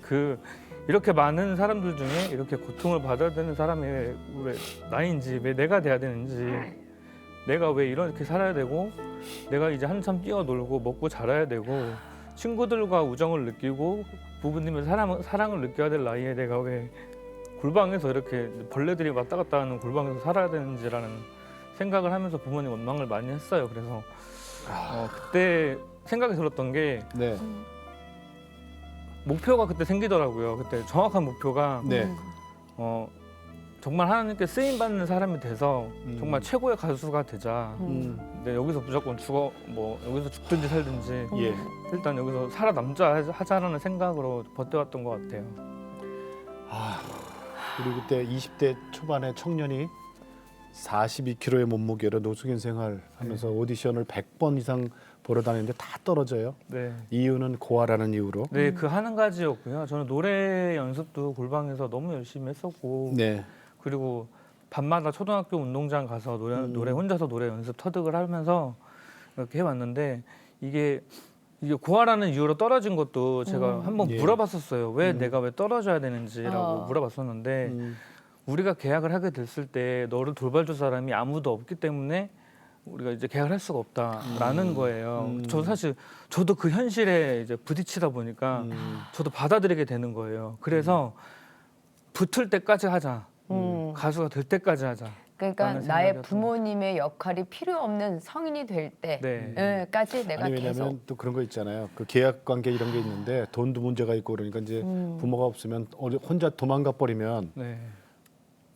이렇게 많은 사람들 중에 이렇게 고통을 받아야 되는 사람이 왜 나인지, 왜 내가 돼야 되는지, 내가 왜 이렇게 살아야 되고, 내가 이제 한참 뛰어놀고 먹고 자라야 되고, 친구들과 우정을 느끼고 부모님의 사랑을 느껴야 될 나이에 내가 왜 골방에서 이렇게 벌레들이 왔다 갔다 하는 골방에서 살아야 되는지라는 생각을 하면서 부모님 원망을 많이 했어요. 그래서 그때 생각이 들었던 게 네. 목표가 그때 생기더라고요. 그때 정확한 목표가 네. 정말 하나님께 쓰임 받는 사람이 돼서 정말 최고의 가수가 되자. 근데 여기서 무조건 여기서 죽든지 살든지 예. 일단 여기서 살아남자 하자라는 생각으로 버텨왔던 것 같아요. 우리 그때 20대 초반에 청년이 42kg의 몸무게로 노숙인 생활하면서 오디션을 100번 이상 보러 다니는데 다 떨어져요. 네. 이유는 고아라는 이유로. 네, 그 한 가지였고요. 저는 노래 연습도 골방에서 너무 열심히 했었고, 네. 그리고 밤마다 초등학교 운동장 가서 노래 혼자서 노래 연습 터득을 하면서 이렇게 해왔는데 이게 고아라는 이유로 떨어진 것도 제가 한번 예. 물어봤었어요. 왜 내가 왜 떨어져야 되는지라고 물어봤었는데 우리가 계약을 하게 됐을 때 너를 돌봐줄 사람이 아무도 없기 때문에 우리가 이제 계약을 할 수가 없다라는 거예요. 저도 그 현실에 이제 부딪히다 보니까 저도 받아들이게 되는 거예요. 그래서 붙을 때까지 하자. 가수가 될 때까지 하자. 그러니까 라는 나의 생각이었던 부모님의 역할이 필요 없는 성인이 될 네. 때까지 내가 아니 계속. 왜냐면 또 그런 거 있잖아요. 그 계약 관계 이런 게 있는데 돈도 문제가 있고 그러니까 이제 부모가 없으면 혼자 도망가 버리면 네.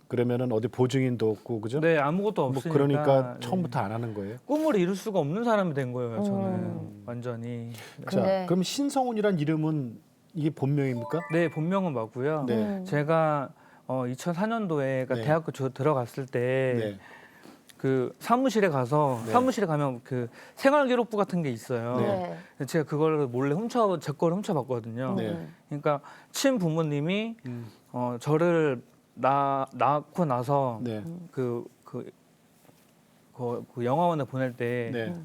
그러면은 어디 보증인도 없고 그죠? 네, 아무것도 뭐 없으니까. 그러니까 네. 처음부터 안 하는 거예요. 꿈을 이룰 수가 없는 사람이 된 거예요. 저는 완전히. 자, 근데- 그럼 신성훈이란 이름은 이게 본명입니까? 네, 본명은 맞고요. 네. 제가 2004년도에 그러니까 네. 대학교 들어갔을 때 네. 그 사무실에 가서 네. 사무실에 가면 그 생활기록부 같은 게 있어요. 네. 근데 제가 그걸 몰래 제 거를 훔쳐봤거든요. 네. 그러니까 친부모님이 저를 낳고 나서 네. 그 영화원에 보낼 때 네.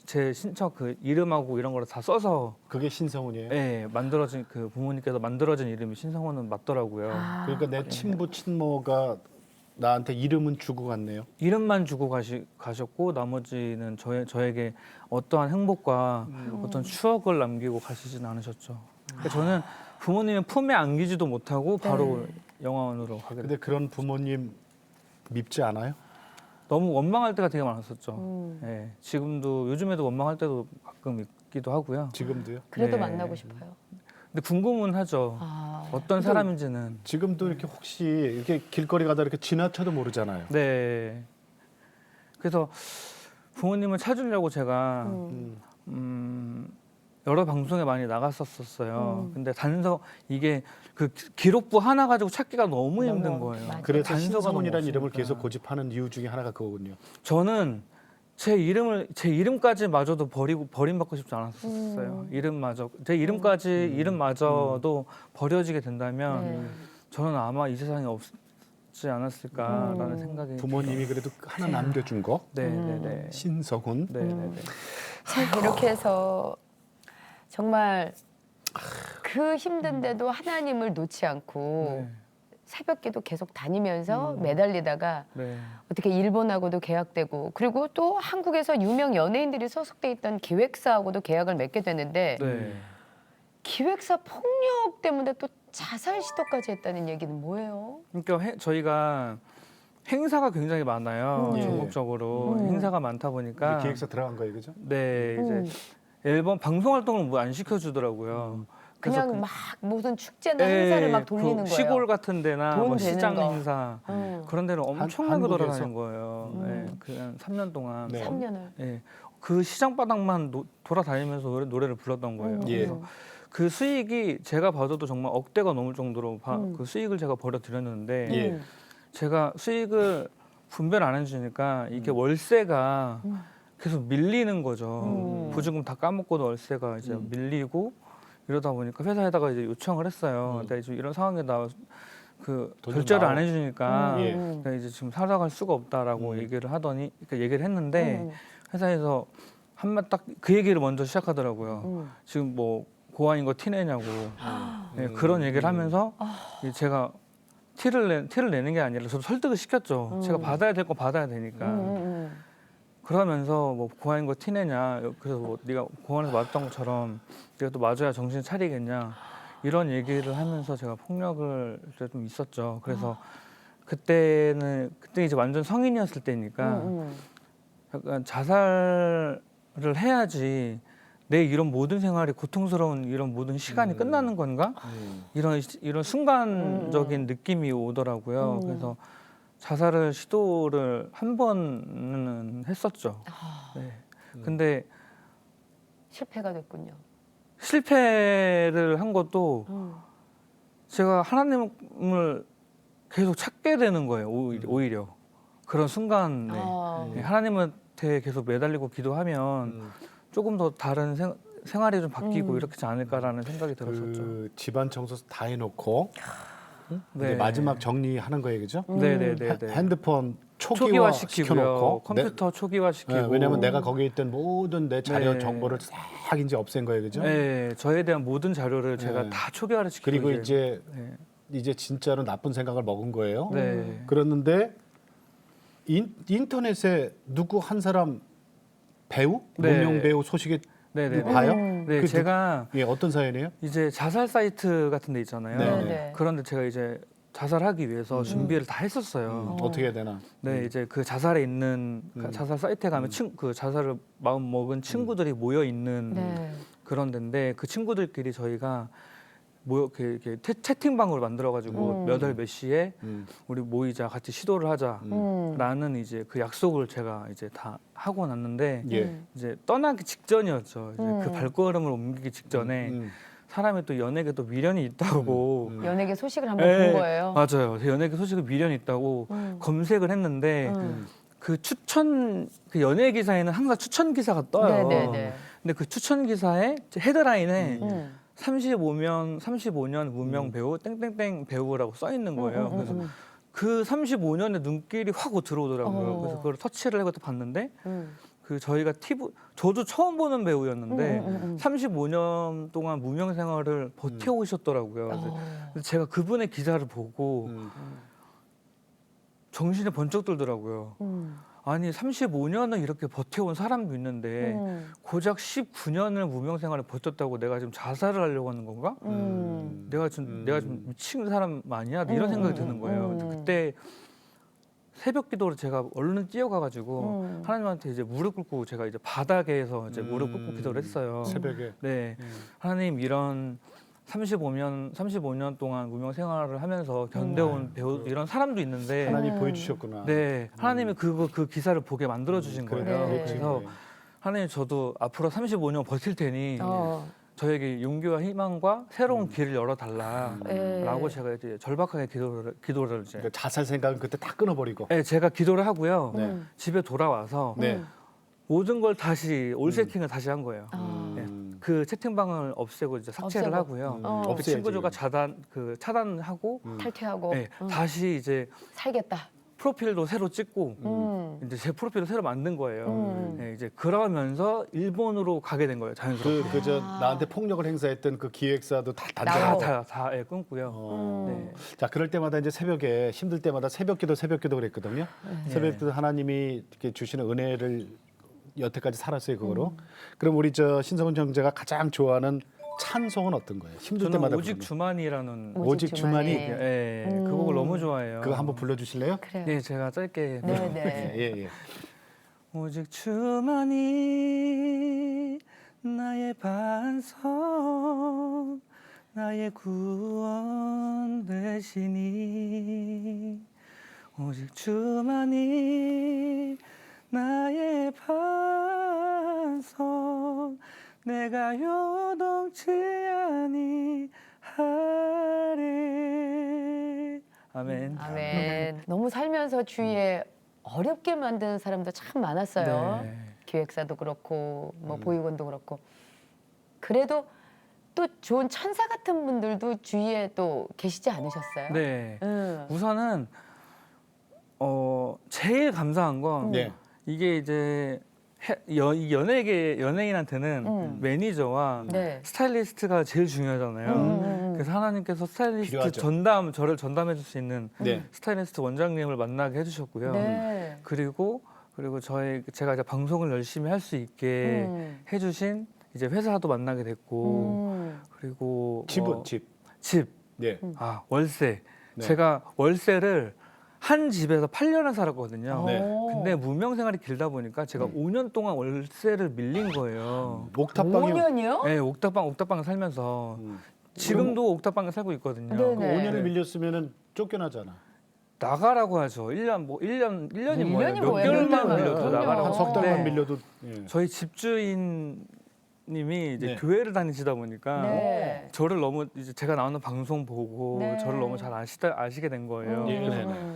제 신청 그 이름하고 이런 거를 다 써서 그게 신성훈이에요. 예, 만들어진 그 부모님께서 만들어진 이름이 신성훈은 맞더라고요. 그러니까 내 친부 친모가 나한테 이름은 주고 갔네요. 이름만 주고 가셨고 나머지는 저에게 어떠한 행복과 어떤 추억을 남기고 가시진 않으셨죠. 그러니까 저는 부모님의 품에 안기지도 못하고 바로 영화원으로 가게 근데 됐어요. 그런 부모님 밉지 않아요? 너무 원망할 때가 되게 많았었죠. 예, 지금도 요즘에도 원망할 때도 가끔 있기도 하고요. 지금도요? 그래도 네. 만나고 싶어요. 근데 궁금은 하죠. 아, 어떤 사람인지는. 지금도 이렇게 혹시 이렇게 길거리 가다 이렇게 지나쳐도 모르잖아요. 네. 그래서 부모님을 찾으려고 제가 여러 방송에 많이 나갔었어요. 근데 단서 이게 그 기록부 하나 가지고 찾기가 너무 힘든 거예요. 맞아요. 그래서 단서가 너무 신성훈이라는 이름을 없으니까. 계속 고집하는 이유 중에 하나가 그거군요. 저는 제 이름까지 마저도 버림받고 싶지 않았었어요. 이름마저 제 이름까지 이름마저도 버려지게 된다면 네. 저는 아마 이 세상에 없지 않았을까라는 생각이 부모님이 그래도 하나 남겨준 거. 네네네. 신성훈. 네네네. 자, 이렇게 해서 정말 그 힘든데도 하나님을 놓지 않고 네. 새벽기도 계속 다니면서 매달리다가 네. 어떻게 일본하고도 계약되고 그리고 또 한국에서 유명 연예인들이 소속돼 있던 기획사하고도 계약을 맺게 되는데 네. 기획사 폭력 때문에 또 자살 시도까지 했다는 얘기는 뭐예요? 그러니까 저희가 행사가 굉장히 많아요. 예. 전국적으로 행사가 많다 보니까 이제 기획사 들어간 거예요, 그죠? 네 이제 앨범 방송 활동을 뭐 안 시켜주더라고요. 그래서 그냥 막 무슨 축제나 행사를 막 돌리는 거예요. 시골 같은 데나 돈 뭐 되는 시장 거. 행사 음. 그런 데를 엄청나게 한국에서? 돌아다닌 거예요. 네, 그냥 3년 동안. 네. 3년을. 예, 그 시장 바닥만 돌아다니면서 노래를 불렀던 거예요. 예. 그래서 그 수익이 제가 봐도 정말 억대가 넘을 정도로 그 수익을 제가 벌어들였는데 예. 제가 수익을 분배를 안 해주니까 이게 월세가 계속 밀리는 거죠. 보증금 다 까먹고도 월세가 이제 밀리고 이러다 보니까 회사에다가 이제 요청을 했어요. 근데 지금 이런 상황에 나 그 돈좀 결제를 안 나와. 해주니까 예. 내가 이제 지금 살아갈 수가 없다라고 얘기를 하더니 그러니까 얘기를 했는데 회사에서 한마 딱 그 얘기를 먼저 시작하더라고요. 지금 뭐 고아인 거 티내냐고 네, 그런 얘기를 하면서 이제 제가 티를 내는 게 아니라 저도 설득을 시켰죠. 제가 받아야 될 거 받아야 되니까. 그러면서 뭐 고아인 거 티내냐. 그래서 뭐 네가 공원에서 맞았던 것처럼 네가 또 맞아야 정신 차리겠냐. 이런 얘기를 하면서 제가 폭력을 좀 있었죠. 그래서 그때 이제 완전 성인이었을 때니까 약간 자살을 해야지 내 이런 모든 생활이 고통스러운 이런 모든 시간이 끝나는 건가? 이런 순간적인 느낌이 오더라고요. 그래서 자살을 시도를 한 번은 했었죠. 네. 근데 실패가 됐군요. 실패를 한 것도 제가 하나님을 계속 찾게 되는 거예요. 오히려 그런 순간에 하나님한테 계속 매달리고 기도하면 조금 더 다른 생활이 좀 바뀌고 이렇지 않을까라는 생각이 들었었죠. 그 집안 청소 다 해놓고 네. 이제 마지막 정리하는 거예요, 그죠? 네네네. 핸드폰 초기화 시켜놓고 시키고요. 컴퓨터 초기화 시키고. 왜냐하면 내가 거기에 있던 모든 내 자료 네. 정보를 싹 이제 없앤 거예요, 그죠? 네, 저에 대한 모든 자료를 제가 네. 다 초기화를 시키고 그리고 이제 네. 이제 진짜로 나쁜 생각을 먹은 거예요. 네. 그랬는데 인터넷에 누구 한 사람 배우, 네. 무명 배우 소식에 네네. 봐요? 네, 그 제가 예, 어떤 사연이에요? 이제 자살 사이트 같은 데 있잖아요. 네. 네. 그런데 제가 이제 자살하기 위해서 준비를 다 했었어요. 어떻게 해야 되나? 네, 이제 그 자살에 있는 자살 사이트에 가면 그 자살을 마음 먹은 친구들이 모여 있는 네. 그런 데인데 그 친구들끼리 저희가 모여 이렇게 채팅방으로 만들어가지고 몇 월 몇 시에 우리 모이자 같이 시도를 하자라는 이제 그 약속을 제가 이제 다 하고 났는데 예. 이제 떠나기 직전이었죠. 이제 그 발걸음을 옮기기 직전에 사람이 또 연예계 또 미련이 있다고 연예계 소식을 한번 네, 본 거예요. 맞아요. 연예계 소식에 미련이 있다고 검색을 했는데 그 그 연예 기사에는 항상 추천 기사가 떠요. 네네네. 근데 그 추천 기사에 헤드라인에 35년 무명 배우 땡땡땡 배우라고 써 있는 거예요. 그래서 그 35년의 눈길이 확 들어오더라고요. 그래서 그걸 터치를 해서 봤는데 그 저희가 저도 처음 보는 배우였는데 35년 동안 무명 생활을 버텨오셨더라고요. 그래서 제가 그분의 기사를 보고 정신이 번쩍 들더라고요. 아니 35년을 이렇게 버텨온 사람도 있는데 고작 19년을 무명 생활을 버텼다고 내가 지금 자살을 하려고 하는 건가? 내가 좀 미친 사람 아니야? 이런 생각이 드는 거예요. 그때 새벽 기도를 제가 얼른 뛰어가가지고 하나님한테 이제 무릎 꿇고 제가 이제 바닥에서 이제 무릎 꿇고 기도를 했어요. 새벽에. 네, 하나님 이런 35년 동안 무명 생활을 하면서 견뎌온 배우 이런 사람도 있는데 하나님 보여주셨구나. 네, 하나님이 그 기사를 보게 만들어 주신 거예요. 네. 그래서 하나님 저도 앞으로 35년 버틸 테니 저에게 용기와 희망과 새로운 길을 열어달라라고 네. 제가 이제 절박하게 기도를 이제 그러니까 자살 생각은 그때 다 끊어버리고. 네, 제가 기도를 하고요. 네. 집에 돌아와서 네. 모든 걸 다시 올 세팅을 다시 한 거예요. 네, 그 채팅방을 없애고 이제 삭제를 없애고. 하고요. 그 없애야지. 친구들과 차단하고 탈퇴하고 네, 다시 이제 살겠다. 프로필도 새로 찍고 이제 제 프로필을 새로 만든 거예요. 네, 이제 그러면서 일본으로 가게 된 거예요. 자연스럽게. 그저 나한테 폭력을 행사했던 그 기획사도 다 나가고. 단절. 다 예, 끊고요. 네. 자, 그럴 때마다 이제 새벽에 힘들 때마다 새벽기도 그랬거든요. 새벽기도 하나님이 이렇게 주시는 은혜를 여태까지 살았어요, 그거로. 그럼 우리 저 신성훈 형제가 가장 좋아하는 찬송은 어떤 거예요? 힘들 저는 때마다 오직 부르는. 주만이라는 오직 주만이. 예, 그 곡을 너무 좋아해요. 그거 한번 불러주실래요? 그래요. 예, 제가 짧게 네네. 예, 예. 오직 주만이 나의 반석 나의 구원 되시니 오직 주만이 나의 반석 내가 요동치 아니하리 아멘. 아멘. 너무 살면서 주위에 어렵게 만드는 사람도 참 많았어요. 네. 기획사도 그렇고 뭐 보육원도 그렇고. 그래도 또 좋은 천사 같은 분들도 주위에 또 계시지 않으셨어요? 네. 응. 우선은 제일 감사한 건 네. 이게 이제 이 연예인한테는 매니저와 네. 스타일리스트가 제일 중요하잖아요. 그래서 하나님께서 스타일리스트 필요하죠. 저를 전담해 줄 수 있는 네. 스타일리스트 원장님을 만나게 해주셨고요. 네. 그리고 제가 이제 방송을 열심히 할 수 있게 해주신 이제 회사도 만나게 됐고 그리고 집은 집. 집 네. 월세. 네. 제가 월세를 한 집에서 8년을 살았거든요. 네. 근데 무명 생활이 길다 보니까 제가 5년 동안 월세를 밀린 거예요. 옥탑방이 5년이요? 네, 옥탑방에 살면서 지금도 옥탑방에 살고 있거든요. 네네. 그 5년을 밀렸으면은 쫓겨나잖아. 나가라고 하죠. 1년이 뭐예요? 일년이 몇 뭐예요? 개월만 몇 밀려도 달만. 나가라고. 한 석 달만 네. 밀려도 예. 저희 집주인님이 이제 네. 교회를 다니시다 보니까 네. 저를 너무 이제 제가 나오는 방송 보고 네. 저를 너무 잘 아시게 된 거예요. 예, 그래서 네.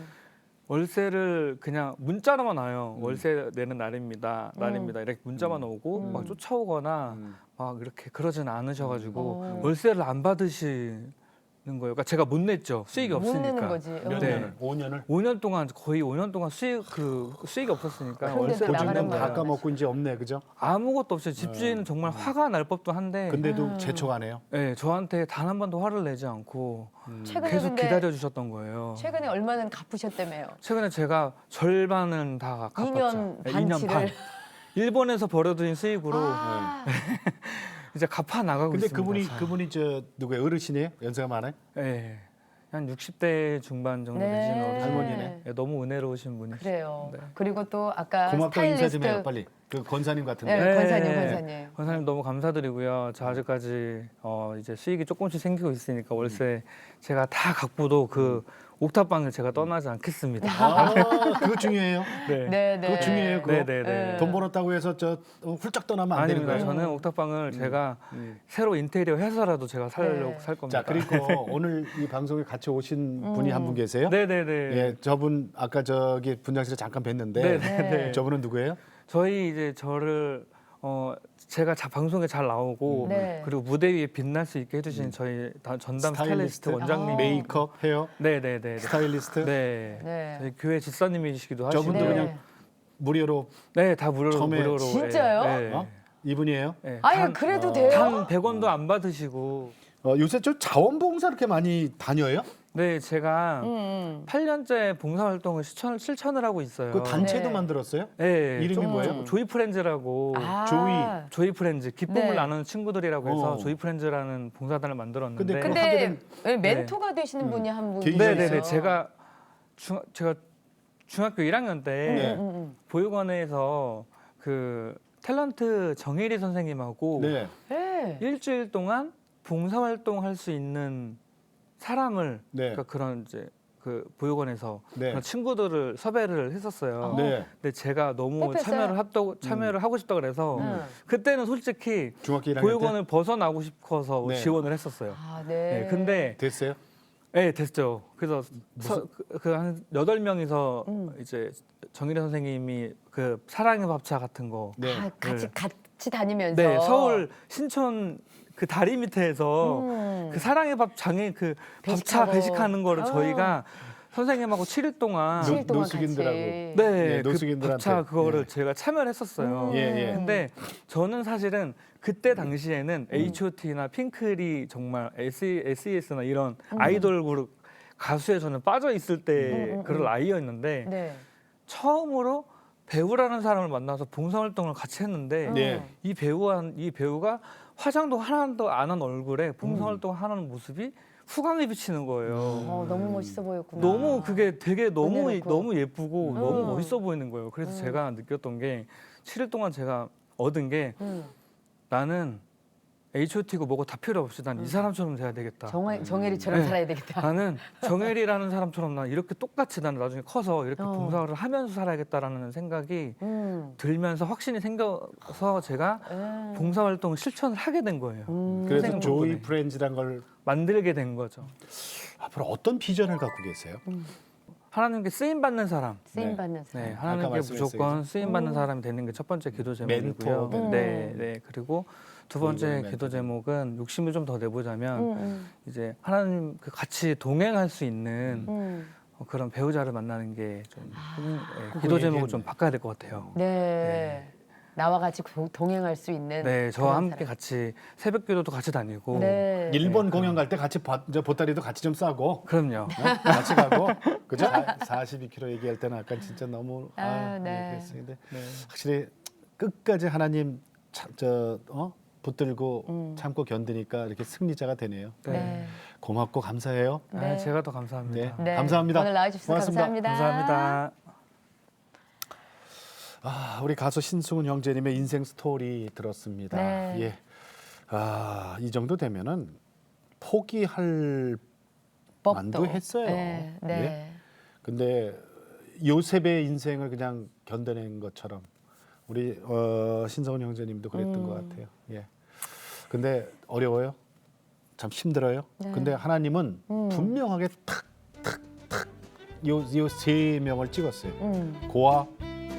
월세를 그냥 문자로만 와요. 월세 내는 날입니다. 이렇게 문자만 오고 막 쫓아오거나 막 이렇게 그러지는 않으셔가지고 월세를 안 받으시는 거예요. 그러니까 제가 못 냈죠. 수익이 못 없으니까. 내는 거지. 몇 네. 년을? 5년을? 5년 동안 거의 5년 동안 수익이 없었으니까 그런데도 월세를 못 나가는 낸 보증금 다 거예요. 까먹고 이제 없네, 그죠? 아무것도 없어요. 집주인은 정말 화가 날 법도 한데 근데도 재촉하네요. 네, 저한테 단 한 번도 화를 내지 않고 최근에 계속 근데 기다려 주셨던 거예요. 최근에 얼마는 갚으셨다며요? 최근에 제가 절반은 다 갚았죠. 2년 네, 반치를. 일본에서 벌어들인 수익으로 아, 이제 갚아 나가고 근데 있습니다. 그분이 저 누구예요? 어르신이에요? 연세가 많아요? 네, 한 60대 중반 정도 네. 되시는 어르신. 할머니네. 네, 너무 은혜로우신 분이시죠. 그래요. 네. 그리고 또 아까 고맙다고 인사 좀 스타일리스트 해요, 빨리. 그 권사님 같은데. 네, 권사님. 권사님 너무 감사드리고요. 저 아직까지 이제 수익이 조금씩 생기고 있으니까 월세 제가 다 갚고도 그 옥탑방을 제가 떠나지 않겠습니다. 아, 그거 중요해요. 네. 네, 네. 그거 중요해요. 그거. 네네네. 돈 벌었다고 해서 저 훌쩍 떠나면 안 되는 아닙니다. 거예요. 저는 옥탑방을 제가 새로 인테리어 해서라도 제가 살려고 네. 살 겁니다. 자, 그리고 오늘 이 방송에 같이 오신 분이 한 분 계세요? 네네네. 예, 저분 아까 저기 분장실에 잠깐 뵀는데 네네네. 저분은 누구예요? 저희 이제 저를 제가 방송에 잘 나오고 네. 그리고 무대 위에 빛날 수 있게 해주신 저희 전담 스타일리스트 원장님. 메이크업, 헤어, 네네네. 스타일리스트. 네. 네. 저희 교회 집사님이시기도 하시고. 저분도 네. 그냥 무료로 네, 다 무료로. 처음에 무료로. 진짜요? 네. 어? 이분이에요? 네. 아유, 그래도 돼요? 단 100원도 안 받으시고. 요새 저 자원봉사 이렇게 많이 다녀요? 네, 제가 음. 8년째 봉사활동을 실천을 하고 있어요. 그 단체도 네. 만들었어요? 네, 이름이 뭐예요? 조이 프렌즈라고. 아. 조이 프렌즈, 기쁨을 네. 나누는 친구들이라고 해서 어. 조이 프렌즈라는 봉사단을 만들었는데. 근데 하게 근데 된- 왜 멘토가 되시는 분이 한 분 계기가 계세요. 네네네. 제가 중학교 1학년 때 네. 보육원에서 그 탤런트 정혜리 선생님하고 네. 네. 일주일 동안 봉사활동 할 수 있는 사람을 네. 그러니까 그런 이제 그 보육원에서 네. 그런 친구들을 섭외를 했었어요. 네. 근데 제가 너무 뽑혔어요? 참여를 하고 싶다 그래서 그때는 솔직히 중학교 1학년 때 보육원을 벗어나고 싶어서 네. 지원을 했었어요. 아, 네, 네. 근데 됐어요? 네, 됐죠. 그래서 한 8명이서 이제 정일희 선생님이 그 사랑의 밥차 같은 거 네. 아, 같이 네. 같이 다니면서 네, 서울 신촌 그 다리 밑에서 음. 그 사랑의 밥 장에 그 밥차 배식하고. 배식하는 거를 어. 저희가 선생님하고 7일 동안 노- 7일 동안 노숙인들하고. 같이. 네, 그 노숙인들한테. 밥차 그거를 예. 제가 참여를 했었어요. 예, 예. 근데 저는 사실은 그때 당시에는 H.O.T나 핑클이 정말 SES나 이런 아이돌 그룹 가수에 저는 빠져 있을 때 그럴 아이였는데 네. 처음으로 배우라는 사람을 만나서 봉사활동을 같이 했는데 네. 이 배우가 화장도 하나도 안 한 얼굴에 봉사활동 하는 모습이 후광이 비치는 거예요. 너무 멋있어 보였구나. 너무 그게 되게 너무 은혜롭고. 너무 예쁘고 너무 멋있어 보이는 거예요. 그래서 제가 느꼈던 게 7일 동안 제가 얻은 게 나는 H.O.T고 뭐고 다 필요 없이 난 이 사람처럼 돼야 되겠다. 정혜리처럼 네. 살아야 되겠다. 나는 정혜리라는 사람처럼 난 이렇게 똑같이 나는 나중에 커서 이렇게 봉사를 하면서 살아야겠다라는 생각이 들면서 확신이 생겨서 제가 봉사활동을 실천을 하게 된 거예요. 그래서 선생님 조이 덕분에. 프렌즈란 걸 만들게 된 거죠. 앞으로 어떤 비전을 갖고 계세요? 하나님께 쓰임 받는 사람. 쓰임 받는 사람. 네, 아까 하나님께 말씀했어요. 무조건 쓰임 받는 사람이 되는 게 첫 번째 기도 제목이고요. 멘토. 네, 네. 그리고 두 번째 멘토. 기도 제목은 욕심을 좀 더 내보자면 이제 하나님 그 같이 동행할 수 있는 그런 배우자를 만나는 게 좀 기도 제목을 좀 바꿔야 될 것 같아요. 네. 나와 같이 동행할 수 있는. 네, 저와 그런 함께 같이 새벽기도도 같이 다니고. 네. 일본 공연 갈 때 같이 이제 보따리도 같이 좀 싸고 그럼요. 같이 가고 그죠? 42km 얘기할 때는 약간 진짜 너무 네. 그랬어요. 근데 네. 확실히 끝까지 하나님 붙들고 참고 견디니까 이렇게 승리자가 되네요. 네. 고맙고 감사해요. 아, 제가 더 감사합니다. 네. 감사합니다. 오늘 나와주셔서 고맙습니다. 감사합니다. 감사합니다. 우리 가수 신승훈 형제님의 인생 스토리 들었습니다. 네. 예. 이 정도 되면은 포기할 만도 했어요. 네. 네. 예. 근데 요셉의 인생을 그냥 견뎌낸 것처럼 우리 신성훈 형제님도 그랬던 것 같아요. 예. 근데 어려워요. 참 힘들어요. 네. 근데 하나님은 분명하게 탁탁탁 요 세 명을 찍었어요. 고아,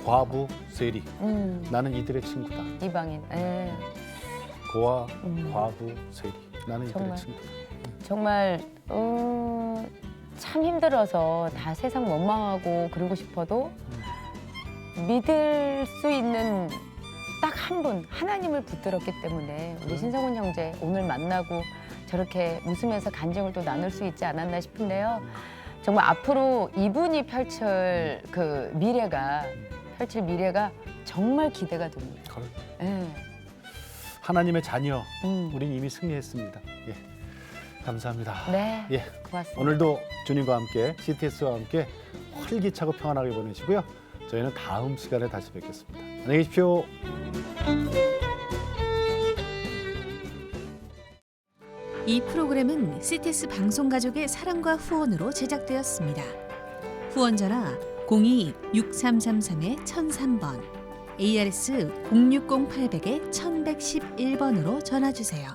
과부, 세리. 나는 이들의 친구다. 이방인. 네. 고아, 과부, 세리. 나는 정말. 이들의 친구다. 정말 참 힘들어서 다 세상 원망하고 그러고 싶어도 믿을 수 있는 딱 한 분 하나님을 붙들었기 때문에 우리 신성훈 형제 오늘 만나고 저렇게 웃으면서 간증을 또 나눌 수 있지 않았나 싶은데요. 정말 앞으로 이분이 펼칠 미래가 정말 기대가 됩니다. 네. 하나님의 자녀, 음. 우린 이미 승리했습니다. 예. 감사합니다. 네, 예. 고맙습니다. 오늘도 주님과 함께 CTS와 함께 활기차고 평안하게 보내시고요. 저희는 다음 시간에 다시 뵙겠습니다. 안녕히 계십시오. 이 프로그램은 CTS 방송가족의 사랑과 후원으로 제작되었습니다. 후원 전화 02-6333-1003번, ARS 060-800-1111번으로 전화 주세요.